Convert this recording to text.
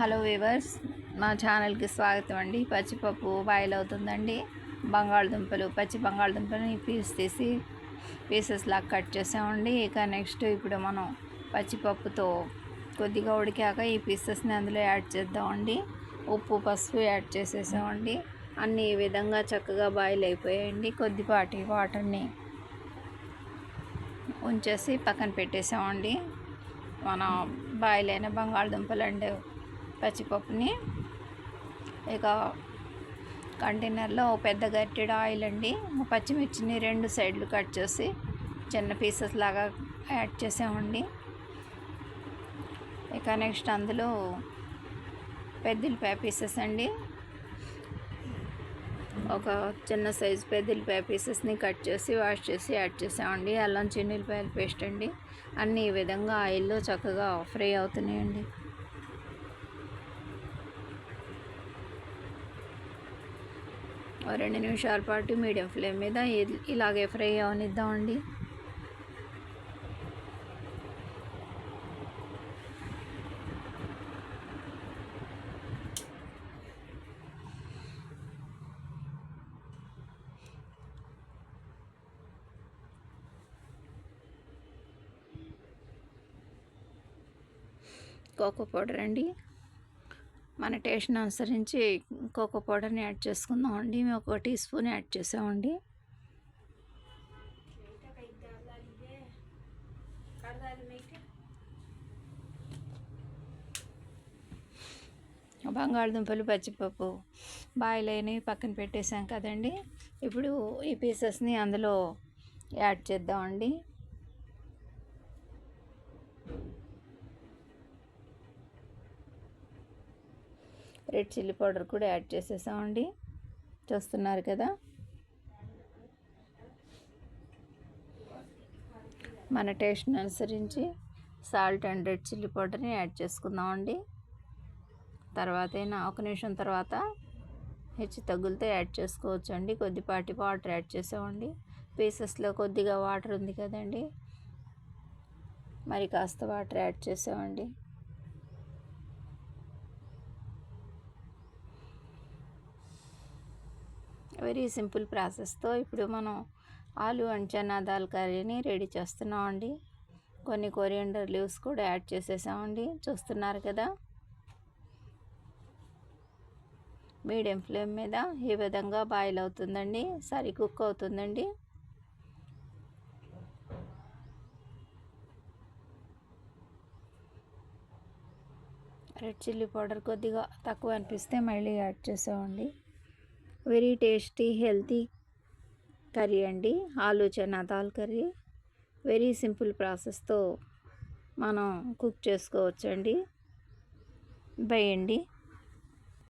Hello weavers, మా ఛానల్కి స్వాగతం అండి. పచ్చిపప్పు బాయిల్ అవుతుందండి. బంగాళదుంపలు, పచ్చి బంగాళదుంపలని తీసి పీసెస్ లాగా కట్ చేసామండి. ఇక నెక్స్ట్ ఇప్పుడు మనం పచ్చిపప్పుతో కొద్దిగా ఉడికాక ఈ పీసెస్ని అందులో యాడ్ చేద్దామండి. ఉప్పు, పసుపు యాడ్ చేసేసామండి. అన్నీ ఈ విధంగా చక్కగా బాయిల్ అయిపోయాయండి. కొద్దిపాటి వాటర్ని ఉంచేసి పక్కన పెట్టేసామండి. మన బాయిల్ అయిన బంగాళదుంపలు అండ్ పచ్చిపప్పుని ఇక కంటైనర్లో పెద్ద గరిటెడు ఆయిల్ అండి, పచ్చిమిర్చిని 2 సైడ్లు కట్ చేసి చిన్న పీసెస్ లాగా యాడ్ చేసామండి. ఇక నెక్స్ట్ అందులో పెద్దల్లిపాయ పీసెస్ అండి, ఒక చిన్న సైజు పెద్దల్లిపాయ పీసెస్ని కట్ చేసి వాష్ చేసి యాడ్ చేసామండి. అల్లం చిన్నుల్లిపాయల పేస్ట్ అండి. అన్నీ ఈ విధంగా ఆయిల్లో చక్కగా ఫ్రై అవుతున్నాయండి. ఓ 2 నిమిషాల పాటు మీడియం ఫ్లేమ్ మీద ఇలాగే ఫ్రై అవనిద్దామండి. కోకో పౌడర్ అండి, మన టేస్ట్ని అనుసరించి కోకో పౌడర్ని యాడ్ చేసుకుందామండి. మేము 1 టీ స్పూన్ యాడ్ చేసామండి. బంగాళదుంపలు, పచ్చిపప్పు బాయిల్ అయినవి పక్కన పెట్టేసాం కదండి. ఇప్పుడు ఈ పీసెస్ని అందులో యాడ్ చేద్దామండి. రెడ్ చిల్లీ పౌడర్ కూడా యాడ్ చేసేసామండి. చూస్తున్నారు కదా. మన టేస్ట్ని అనుసరించి సాల్ట్ అండ్ రెడ్ చిల్లీ పౌడర్ని యాడ్ చేసుకుందామండి. తర్వాత అయినా 1 నిమిషం తర్వాత హెచ్చు తగ్గులతో యాడ్ చేసుకోవచ్చు అండి. కొద్దిపాటి వాటర్ యాడ్ చేసామండి. పీసెస్లో కొద్దిగా వాటర్ ఉంది కదండి, మరి కాస్త వాటర్ యాడ్ చేసామండి. వెరీ సింపుల్ ప్రాసెస్తో ఇప్పుడు మనం ఆలు అండ్ చనా దాల్ కర్రీని రెడీ చేస్తున్నామండి. కొన్ని కొరియండర్ లీవ్స్ కూడా యాడ్ చేసేసామండి. చూస్తున్నారు కదా. మీడియం ఫ్లేమ్ మీద ఈ విధంగా బాయిల్ అవుతుందండి, సరి కుక్ అవుతుందండి. రెడ్ చిల్లీ పౌడర్ కొద్దిగా తక్కువ అనిపిస్తే మళ్ళీ యాడ్ చేసామండి. వెరీ టేస్టీ హెల్తీ కర్రీ అండి, aloo chana dal curry. Very simple ప్రాసెస్తో మనం కుక్ చేసుకోవచ్చండి. బై అండి.